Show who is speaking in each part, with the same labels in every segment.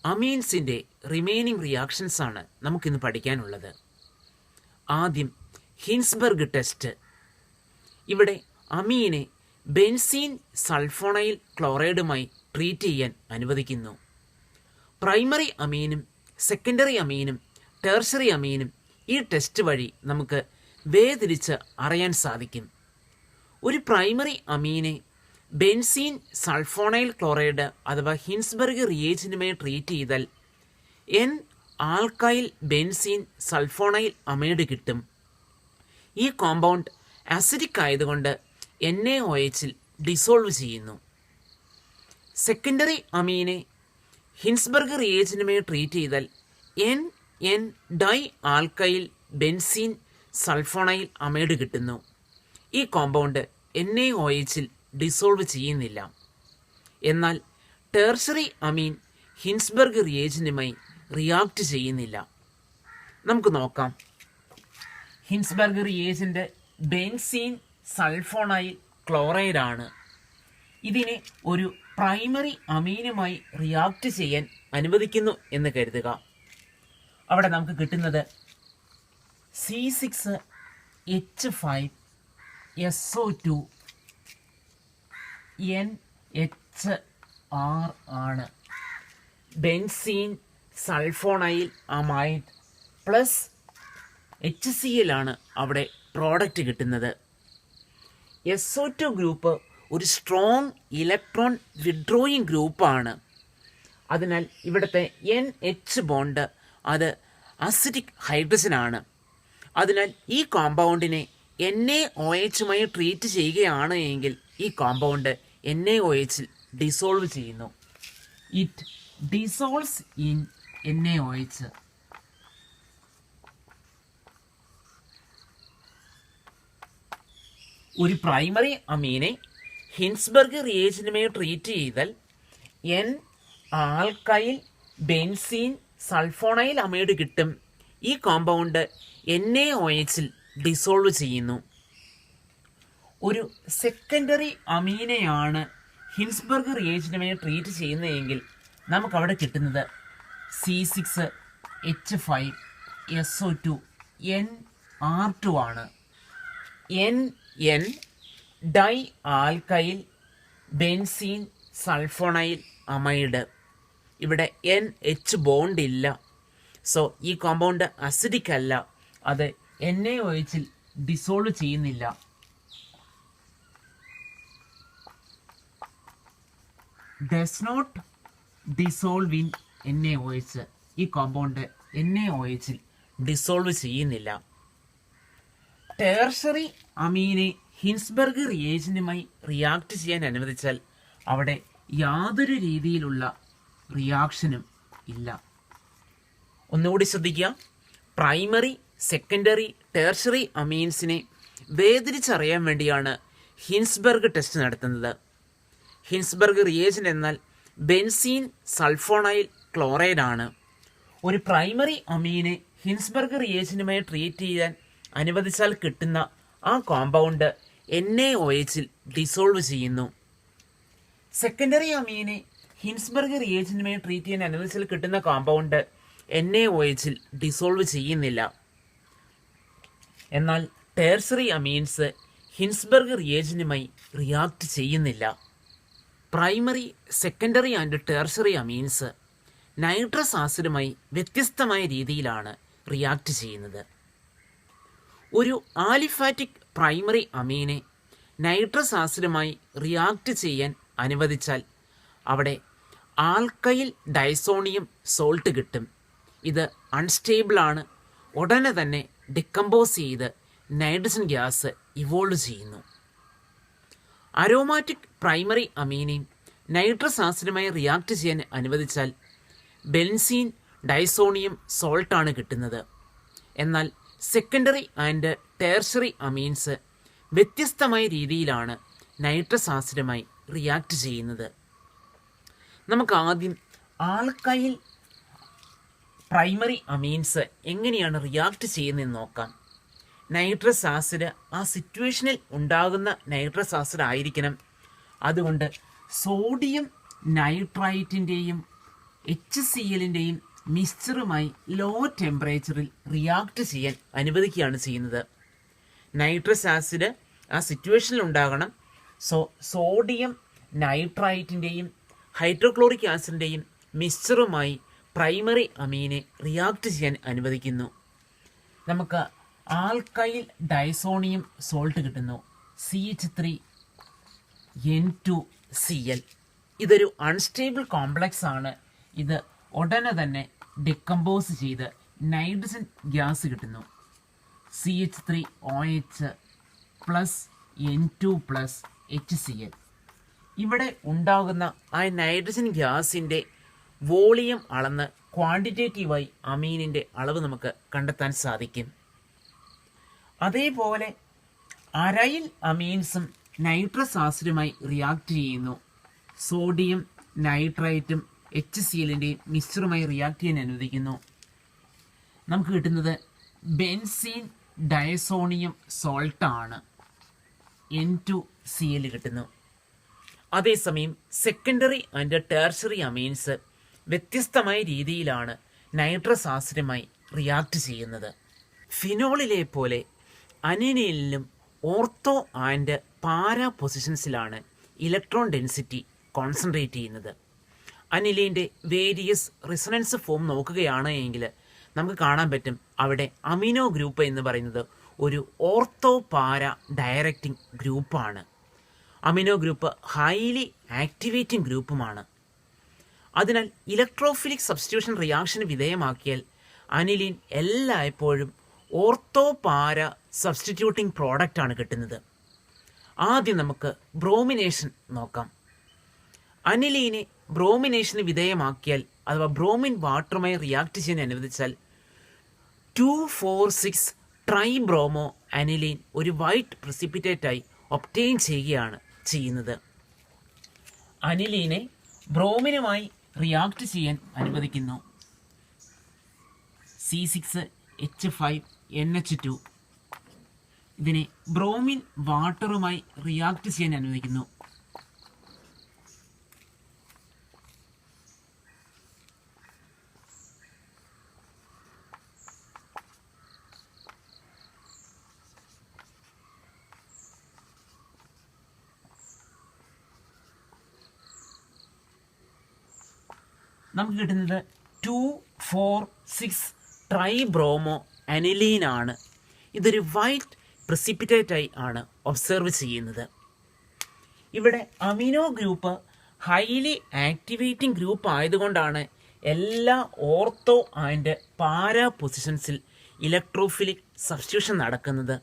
Speaker 1: അമീൻസിൻ്റെ remaining reactions ആണ് നമുക്കിന്ന് പഠിക്കാനുള്ളത്. ആദ്യം ഹിൻസ്ബർഗ് ടെസ്റ്റ്. ഇവിടെ അമീനെ ബെൻസീൻ സൾഫോണൈൽ ക്ലോറൈഡുമായി ട്രീറ്റ് ചെയ്യാൻ അനുവദിക്കുന്നു. പ്രൈമറി അമീനും സെക്കൻഡറി അമീനും ടെർഷറി അമീനും ഈ ടെസ്റ്റ് വഴി നമുക്ക് വേർതിരിച്ച് അറിയാൻ സാധിക്കും. ഒരു പ്രൈമറി അമീനെ ബെൻസീൻ സൾഫോണൈൽ ക്ലോറൈഡ് അഥവാ ഹിൻസ്ബർഗ് റിയേജന്റുമായി ട്രീറ്റ് ചെയ്താൽ N alkyl benzene sulfonyl amide കിട്ടും. ഈ കോമ്പൗണ്ട് ആസിഡിക് ആയതുകൊണ്ട് NaOHൽ ഡിസോൾവ് ചെയ്യുന്നു. സെക്കൻഡറി അമീനെ ഹിൻസ്ബർഗ് റിയേജന്റുമായി ട്രീറ്റ് ചെയ്താൽ NN di alkyl benzene sulfonyl amide കിട്ടുന്നു. ഈ കോമ്പൗണ്ട് NaOHൽ ഡിസോൾവ് ചെയ്യുന്നില്ല. എന്നാൽ ടെർഷറി അമീൻ ഹിൻസ്ബർഗ് റിയേജന്റുമായി റിയാക്ട് ചെയ്യുന്നില്ല. നമുക്ക് നോക്കാം. Hinsberg reagent benzene sulfonyl chloride ആണ്. ഇതിനെ ഒരു പ്രൈമറി അമീനുമായി റിയാക്ട് ചെയ്യാൻ അനുവദിക്കുന്നു എന്ന് കരുതുക. അവിടെ നമുക്ക് കിട്ടുന്നത് C6H5SO2 NHR ആണ്. Benzene sulfonyl amide plus HCl ആണ് അവിടെ പ്രോഡക്റ്റ് കിട്ടുന്നത്. SO2 ഗ്രൂപ്പ് ഒരു സ്ട്രോങ് ഇലക്ട്രോൺ വിഡ്രോയിങ് ഗ്രൂപ്പാണ്. അതിനാൽ ഇവിടുത്തെ NH ബോണ്ട് അത് അസിഡിക് ഹൈഡ്രജനാണ്. അതിനാൽ ഈ കോമ്പൗണ്ടിനെ NaOHുമായി ട്രീറ്റ് ചെയ്യുകയാണ് എങ്കിൽ ഈ കോമ്പൗണ്ട് NaOHൽ ഡിസോൾവ് ചെയ്യുന്നു. It dissolves in NaOH. ഒരു പ്രൈമറി അമീനെ ഹിൻസ്ബർഗ് റിയേജന്റുമായി ട്രീറ്റ് ചെയ്താൽ N alkyl benzene sulfonyl amide കിട്ടും. ഈ കോമ്പൗണ്ട് NaOHൽ ഡിസോൾവ് ചെയ്യുന്നു. ഒരു സെക്കൻഡറി അമീനെയാണ് ഹിൻസ്ബർഗ് റിയേജന്റുമായി ട്രീറ്റ് ചെയ്യുന്നതെങ്കിൽ നമുക്കവിടെ കിട്ടുന്നത് C6H5SO2 NR2 ആണ്. NN di alkyl benzene sulfonyl amide. ഇവിടെ NH ബോണ്ട് ഇല്ല. സോ ഈ കോമ്പൗണ്ട് അസിഡിക് അല്ല. അത് NaOHൽ ഡിസോൾവ് ചെയ്യുന്നില്ല. Does not dissolve in NaOH. ഈ കോമ്പൗണ്ട് NaOHൽ ഡിസോൾവ് ചെയ്യുന്നില്ല. ടെർഷറി അമീനെ ഹിൻസ്ബർഗ് റിയേജന്റുമായി റിയാക്ട് ചെയ്യാൻ അനുവദിച്ചാൽ അവിടെ യാതൊരു രീതിയിലുള്ള റിയാക്ഷനും ഇല്ല. ഒന്നുകൂടി ശ്രദ്ധിക്കുക. പ്രൈമറി സെക്കൻഡറി ടെർഷറി അമീൻസിനെ വേർതിരിച്ചറിയാൻ വേണ്ടിയാണ് ഹിൻസ്ബർഗ് ടെസ്റ്റ് നടത്തുന്നത്. ഹിൻസ്ബർഗ് റിയേജന്റ് എന്നാൽ ബെൻസീൻ സൾഫോണൈൽ ക്ലോറൈഡ് ആണ്. ഒരു പ്രൈമറി അമീനെ ഹിൻസ്ബർഗ് റിയേജന്റുമായി ട്രീറ്റ് ചെയ്യാൻ അനുവദിച്ചാൽ കിട്ടുന്ന ആ കോമ്പൗണ്ട് NaOHൽ ഡിസോൾവ് ചെയ്യുന്നു. സെക്കൻഡറി അമീനെ ഹിൻസ്ബർഗ് റിയേജന്റുമായി ട്രീറ്റ് ചെയ്യാൻ അനുവദിച്ചാൽ കിട്ടുന്ന കോമ്പൗണ്ട് NaOHൽ ഡിസോൾവ് ചെയ്യുന്നില്ല. എന്നാൽ ടെർഷറി അമീൻസ് ഹിൻസ്ബർഗ് റിയേജന്റുമായി റിയാക്ട് ചെയ്യുന്നില്ല. Primary secondary and tertiary amines nitrous ആസിഡുമായി വ്യത്യസ്തമായ രീതിയിലാണ് റിയാക്ട് ചെയ്യുന്നത്. ഒരു ആലിഫാറ്റിക് പ്രൈമറി അമീനെ നൈട്രസ് ആസിഡുമായി റിയാക്ട് ചെയ്യാൻ അനുവദിച്ചാൽ അവിടെ ആൽക്കൈൽ ഡൈസോണിയം സോൾട്ട് കിട്ടും. ഇത് അൺസ്റ്റേബിളാണ്. ഉടനെ തന്നെ ഡിക്കമ്പോസ് ചെയ്ത് നൈട്രജൻ ഗ്യാസ് ഇവോൾവ് ചെയ്യുന്നു. അരോമാറ്റിക് പ്രൈമറി അമീനെയും നൈട്രസ് ആസിഡുമായി റിയാക്ട് ചെയ്യാൻ അനുവദിച്ചാൽ ബെൻസീൻ ഡൈസോണിയം സോൾട്ടാണ് കിട്ടുന്നത്. എന്നാൽ സെക്കൻഡറി ആൻഡ് ടെർഷറി അമീൻസ് വ്യത്യസ്തമായ രീതിയിലാണ് നൈട്രസ് ആസിഡുമായി റിയാക്ട് ചെയ്യുന്നത്. നമുക്ക് ആദ്യം ആൽക്കൈൽ പ്രൈമറി അമീൻസ് എങ്ങനെയാണ് റിയാക്ട് ചെയ്യുന്നതെന്ന് നോക്കാം. നൈട്രസ് ആസിഡ് ആ സിറ്റുവേഷനിൽ ഉണ്ടാകുന്ന നൈട്രസ് ആസിഡ് ആയിരിക്കണം. അതുകൊണ്ട് സോഡിയം നൈട്രൈറ്റിൻ്റെയും HClൻ്റെയും മിക്സ്ചറുമായി ലോ ടെമ്പറേച്ചറിൽ റിയാക്ട് ചെയ്യാൻ അനുവദിക്കുകയാണ് ചെയ്യുന്നത്. നൈട്രസ് ആസിഡ് ആ സിറ്റുവേഷനിൽ ഉണ്ടാകണം. സോഡിയം നൈട്രൈറ്റിൻ്റെയും ഹൈഡ്രോക്ലോറിക് ആസിഡിൻ്റെയും മിക്സ്ചറുമായി പ്രൈമറി അമീനെ റിയാക്ട് ചെയ്യാൻ അനുവദിക്കുന്നു. നമുക്ക് ആൽക്കൈൽ ഡൈസോണിയം സോൾട്ട് കിട്ടുന്നു, CH3N2Cl. ഇതൊരു അൺസ്റ്റേബിൾ കോംപ്ലക്സ് ആണ്. ഇത് ഉടനെ തന്നെ ഡിക്കമ്പോസ് ചെയ്ത് നൈട്രജൻ ഗ്യാസ് കിട്ടുന്നു, CH3OH plus N2 plus HCl. ഇവിടെ ഉണ്ടാകുന്ന ആ നൈട്രജൻ ഗ്യാസിൻ്റെ വോളിയം അളന്ന് ക്വാണ്ടിറ്റേറ്റീവായി അമീനിൻ്റെ അളവ് നമുക്ക് കണ്ടെത്താൻ സാധിക്കും. അതേപോലെ അരൈൽ അമീൻസും നൈട്രസ് ആസിഡുമായി റിയാക്ട് ചെയ്യുന്നു. സോഡിയം നൈട്രൈറ്റും HClൻ്റെയും മിക്സ്ചറുമായി റിയാക്ട് ചെയ്യാൻ അനുവദിക്കുന്നു. നമുക്ക് കിട്ടുന്നത് ബെൻസീൻ ഡയസോണിയം സോൾട്ടാണ്, N2Cl കിട്ടുന്നു. അതേസമയം സെക്കൻഡറി ആൻഡ് ടെർഷറി അമീൻസ് വ്യത്യസ്തമായ രീതിയിലാണ് നൈട്രസ് ആസിഡുമായി റിയാക്ട് ചെയ്യുന്നത്. ഫിനോളിലെ പോലെ അനിലിനിലും ഓർത്തോ ആൻഡ് പാരാ പൊസിഷൻസിലാണ് ഇലക്ട്രോൺ ഡെൻസിറ്റി കോൺസെൻട്രേറ്റ് ചെയ്യുന്നത്. അനിലിൻ്റെ വേരിയസ് റിസണൻസ് ഫോം നോക്കുകയാണ് എങ്കിൽ നമുക്ക് കാണാൻ പറ്റും അവിടെ അമിനോ ഗ്രൂപ്പ് എന്ന് പറയുന്നത് ഒരു ഓർത്തോ പാരാ ഡയറക്റ്റിംഗ് ഗ്രൂപ്പാണ്. അമിനോ ഗ്രൂപ്പ് ഹൈലി ആക്ടിവേറ്റിംഗ് ഗ്രൂപ്പുമാണ്. അതിനാൽ ഇലക്ട്രോഫിലിക് സബ്സ്റ്റിറ്റ്യൂഷൻ റിയാക്ഷന് വിധേയമാക്കിയാൽ അനിലിൻ എല്ലായ്പ്പോഴും ഓർത്തോ പാര സബ്സ്റ്റിറ്റ്യൂട്ടിംഗ് പ്രോഡക്റ്റ് ആണ് കിട്ടുന്നത്. ആദ്യം നമുക്ക് ബ്രോമിനേഷൻ നോക്കാം. അനിലീനെ ബ്രോമിനേഷന് വിധേയമാക്കിയാൽ അഥവാ ബ്രോമിൻ വാട്ടറുമായി റിയാക്ട് ചെയ്യാൻ അനുവദിച്ചാൽ 2,4,6 ട്രൈബ്രോമോ അനിലീൻ ഒരു വൈറ്റ് പ്രസിപ്പിറ്റേറ്റായി ഒബ്റ്റെയിൻ ചെയ്യുകയാണ് ചെയ്യുന്നത്. അനിലീനെ ബ്രോമിനുമായി റിയാക്ട് ചെയ്യാൻ അനുവദിക്കുന്നു. C6H5NH2 ഇതിനെ ബ്രോമിൻ വാട്ടറുമായി റിയാക്ട് ചെയ്യാൻ അനുവദിക്കുന്നു. നമുക്ക് കിട്ടുന്നത് 2,4,6 ട്രൈബ്രോമോ അനിലീനാണ്. ഇതൊരു വൈറ്റ് പ്രസിപ്പിറ്റേറ്റായി ആണ് ഒബ്സർവ് ചെയ്യുന്നത്. ഇവിടെ amino group highly activating group ആയതുകൊണ്ടാണ് എല്ലാ ഓർത്തോ ആൻഡ് പാരാ പൊസിഷൻസിൽ ഇലക്ട്രോഫിലിക് സബ്സ്റ്റിറ്റ്യൂഷൻ നടക്കുന്നത്.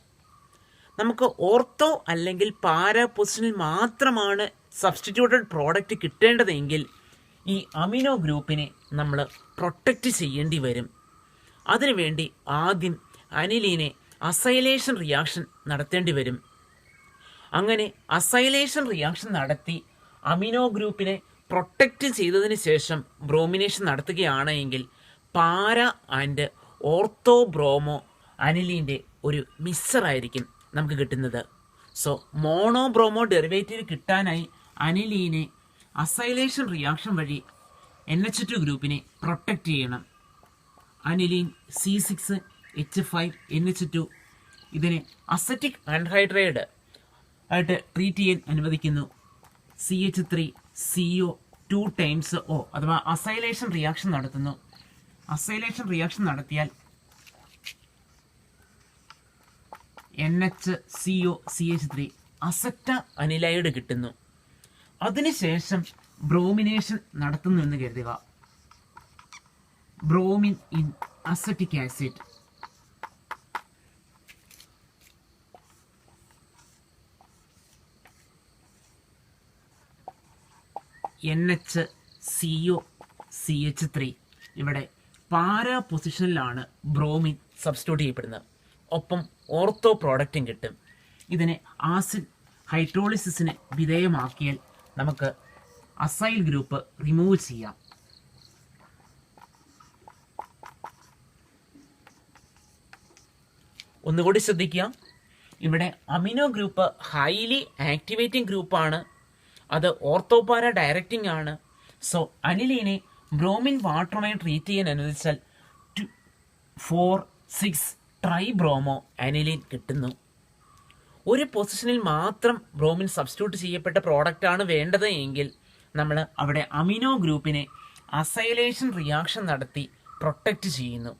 Speaker 1: നമുക്ക് ഓർത്തോ അല്ലെങ്കിൽ പാരാ പൊസിഷനിൽ മാത്രമാണ് സബ്സ്റ്റിറ്റ്യൂട്ടഡ് പ്രോഡക്റ്റ് കിട്ടേണ്ടതെങ്കിൽ ഈ അമിനോ ഗ്രൂപ്പിനെ നമ്മൾ പ്രൊട്ടക്റ്റ് ചെയ്യേണ്ടി വരും. അതിനുവേണ്ടി ആദ്യം അനിലീനെ അസൈലേഷൻ റിയാക്ഷൻ നടത്തേണ്ടി വരും. അങ്ങനെ അസൈലേഷൻ റിയാക്ഷൻ നടത്തി അമിനോ ഗ്രൂപ്പിനെ പ്രൊട്ടക്റ്റ് ചെയ്തതിന് ശേഷം ബ്രോമിനേഷൻ നടത്തുകയാണ് എങ്കിൽ പാര ആൻഡ് ഓർത്തോ ബ്രോമോ അനിലീൻ്റെ ഒരു മിക്സറായിരിക്കും നമുക്ക് കിട്ടുന്നത്. സോ മോണോബ്രോമോ ഡെറിവേറ്റീവ് കിട്ടാനായി അനിലീനെ അസൈലേഷൻ റിയാക്ഷൻ വഴി NH2 ഗ്രൂപ്പിനെ പ്രൊട്ടക്റ്റ് ചെയ്യണം. അനിലീൻ C6H5NH2 ഇതിനെ അസറ്റിക് ആൻഹൈഡ്രൈഡ് ആയിട്ട് ട്രീറ്റ് ചെയ്യാൻ അനുവദിക്കുന്നു. CH3CO 2 O അഥവാ അസൈലേഷൻ റിയാക്ഷൻ നടത്തുന്നു. അസൈലേഷൻ റിയാക്ഷൻ നടത്തിയാൽ NHCOCH3 അസറ്റ അനിലൈഡ് കിട്ടുന്നു. അതിനുശേഷം ബ്രോമിനേഷൻ നടത്തുന്നു എന്ന് കരുതുക. Bromine in acetic acid NHCOCH3 ഇവിടെ പാരാ പൊസിഷനിലാണ് ബ്രോമിൻ സബ്സ്റ്റിറ്റ്യൂട്ട് ചെയ്യപ്പെടുന്നത്. ഒപ്പം ഓർത്തോ പ്രോഡക്റ്റും കിട്ടും. ഇതിനെ ആസിഡ് ഹൈഡ്രോളിസിസിന് വിധേയമാക്കിയാൽ നമുക്ക് അസൈൽ ഗ്രൂപ്പ് റിമൂവ് ചെയ്യാം. ഒന്നുകൂടി ശ്രദ്ധിക്കുക, ഇവിടെ അമിനോ ഗ്രൂപ്പ് ഹൈലി ആക്ടിവേറ്റിംഗ് ഗ്രൂപ്പാണ്. അത് ഓർത്തോപാര ഡയറക്റ്റിംഗ് ആണ്. സോ അനിലീനെ ബ്രോമിൻ വാട്ടറുമായി ട്രീറ്റ് ചെയ്യാൻ അനുവദിച്ചാൽ 4,6 ട്രൈബ്രോമോ അനിലിൻ കിട്ടുന്നു. ഒരു പൊസിഷനിൽ മാത്രം ബ്രോമിൻ സബ്സ്റ്റിറ്റ്യൂട്ട് ചെയ്യപ്പെട്ട പ്രോഡക്റ്റാണ് വേണ്ടത് എങ്കിൽ നമ്മൾ അവിടെ അമിനോ ഗ്രൂപ്പിനെ അസൈലേഷൻ റിയാക്ഷൻ നടത്തി പ്രൊട്ടക്റ്റ് ചെയ്യുന്നു.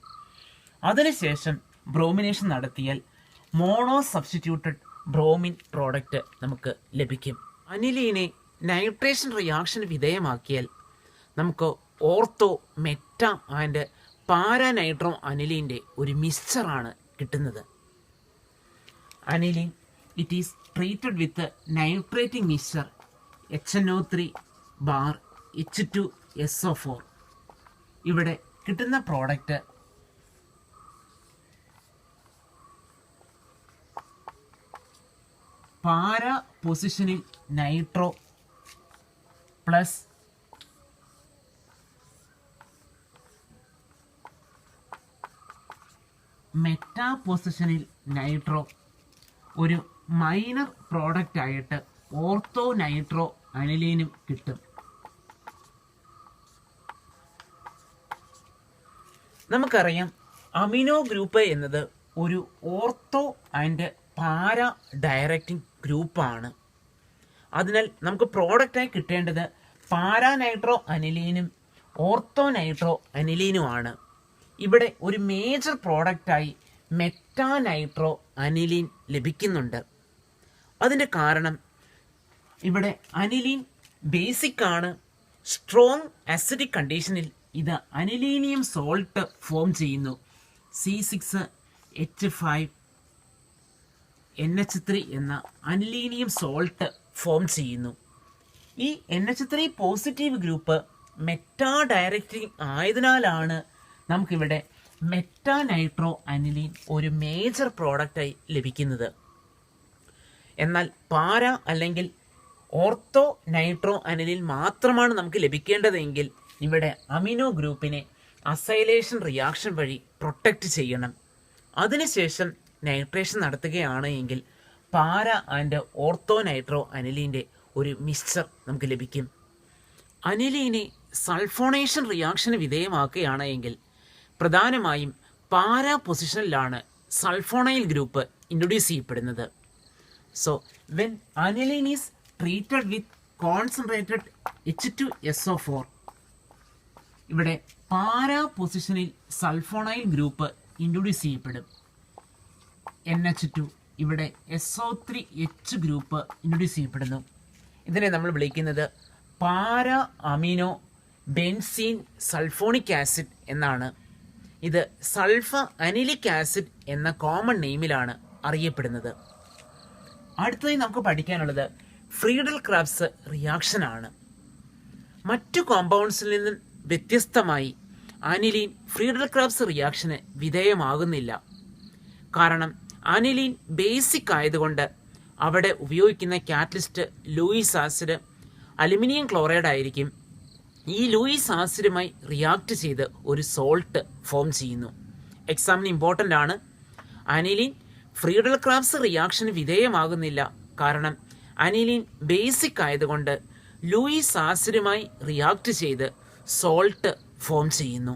Speaker 1: അതിനുശേഷം ബ്രോമിനേഷൻ നടത്തിയാൽ മോണോ സബ്സ്റ്റിറ്റ്യൂട്ടഡ് ബ്രോമിൻ പ്രോഡക്റ്റ് നമുക്ക് ലഭിക്കും. അനിലീനെ നൈട്രേഷൻ റിയാക്ഷന് വിധേയമാക്കിയാൽ നമുക്ക് ഓർത്തോ, മെറ്റ ആൻഡ് പാരാനൈട്രോ അനിലീൻ്റെ ഒരു മിക്സ്ചറാണ് കിട്ടുന്നത്. Aniline it is treated with nitrating mixture HNO3/H2SO4. ഇവിടെ കിട്ടുന്ന പ്രോഡക്റ്റ് പാരാ പൊസിഷനിൽ നൈട്രോ പ്ലസ് മെറ്റാ പൊസിഷനിൽ നൈട്രോ ഒരു മൈനർ പ്രോഡക്റ്റ് ആയിട്ട് ഓർത്തോ നൈട്രോ അനിലീനും കിട്ടും. നമുക്കറിയാം അമിനോ ഗ്രൂപ്പ് എന്നത് ഒരു ഓർത്തോ ആൻഡ് പാരാ ഡയറക്റ്റിംഗ് ഗ്രൂപ്പാണ്. അതിനാൽ നമുക്ക് പ്രോഡക്റ്റായി കിട്ടേണ്ടത് പാരാനൈട്രോ അനിലീനും ഓർത്തോ നൈട്രോ അനിലീനുമാണ്. ഇവിടെ ഒരു മേജർ പ്രോഡക്റ്റായി മെറ്റാനൈട്രോ അനിലീൻ ലഭിക്കുന്നുണ്ട്. അതിൻ്റെ കാരണം ഇവിടെ അനിലീൻ ബേസിക് ആണ്. സ്ട്രോങ് അസിഡിക് കണ്ടീഷനിൽ ഇത് അനിലീനിയം സോൾട്ട് ഫോം ചെയ്യുന്നു. C6H5NH3 എന്ന അനിലീനിയം സോൾട്ട് ഫോം ചെയ്യുന്നു. ഈ NH3 positive group meta directing ആയതിനാലാണ് നമുക്കിവിടെ മെറ്റാനൈട്രോ അനിലീൻ ഒരു മേജർ പ്രോഡക്റ്റായി ലഭിക്കുന്നത്. എന്നാൽ പാര അല്ലെങ്കിൽ ഓർത്തോ നൈട്രോ അനിലീൻ മാത്രമാണ് നമുക്ക് ലഭിക്കേണ്ടതെങ്കിൽ ഇവിടെ അമിനോ ഗ്രൂപ്പിനെ അസൈലേഷൻ റിയാക്ഷൻ വഴി പ്രൊട്ടക്റ്റ് ചെയ്യണം. അതിനുശേഷം നൈട്രേഷൻ നടത്തുകയാണ് എങ്കിൽ പാര ആൻഡ് ഓർത്തോ നൈട്രോ അനിലീൻ്റെ ഒരു മിക്സ്ചർ നമുക്ക് ലഭിക്കും. അനിലീനെ സൾഫോണേഷൻ റിയാക്ഷന് വിധേയമാക്കുകയാണ് എങ്കിൽ പ്രധാനമായും പാരാ പൊസിഷനിലാണ് സൾഫോണൈൽ ഗ്രൂപ്പ് ഇൻട്രൊഡ്യൂസ് ചെയ്യപ്പെടുന്നത്. So when aniline is treated with concentrated H2SO4, ഇവിടെ പാരാ പൊസിഷനിൽ സൾഫോണൈൽ ഗ്രൂപ്പ് ഇൻട്രൊഡ്യൂസ് ചെയ്യപ്പെടും. NH2 ഇവിടെ SO3H ഗ്രൂപ്പ് ഇൻട്രൊഡ്യൂസ് ചെയ്യപ്പെടുന്നു. ഇതിനെ നമ്മൾ വിളിക്കുന്നത് para amino benzene sulphonic acid എന്നാണ്. ഇത് സൾഫ അനിലിക് ആസിഡ് എന്ന കോമൺ നെയിമിലാണ് അറിയപ്പെടുന്നത്. അടുത്തതായി നമുക്ക് പഠിക്കാനുള്ളത് ഫ്രീഡൽ ക്രാബ്സ് റിയാക്ഷൻ ആണ്. മറ്റു കോമ്പൗണ്ട്സിൽ നിന്നും വ്യത്യസ്തമായി അനിലീൻ ഫ്രീഡൽ ക്രാബ്സ് റിയാക്ഷന് വിധേയമാകുന്നില്ല. കാരണം അനിലീൻ ബേസിക് ആയതുകൊണ്ട് അവിടെ ഉപയോഗിക്കുന്ന catalyst Luis acid aluminium chloride ആയിരിക്കും. ഈ ലൂയിസ് ആസിഡുമായി റിയാക്ട് ചെയ്ത് ഒരു സോൾട്ട് ഫോം ചെയ്യുന്നു. എക്സാമിന് ഇമ്പോർട്ടൻ്റ് ആണ്. അനിലീൻ ഫ്രീഡൽ ക്രാബ്സ് റിയാക്ഷന് വിധേയമാകുന്നില്ല. കാരണം അനിലീൻ ബേസിക് ആയതുകൊണ്ട് ലൂയിസ് ആസിഡുമായി റിയാക്ട് ചെയ്ത് സോൾട്ട് ഫോം ചെയ്യുന്നു.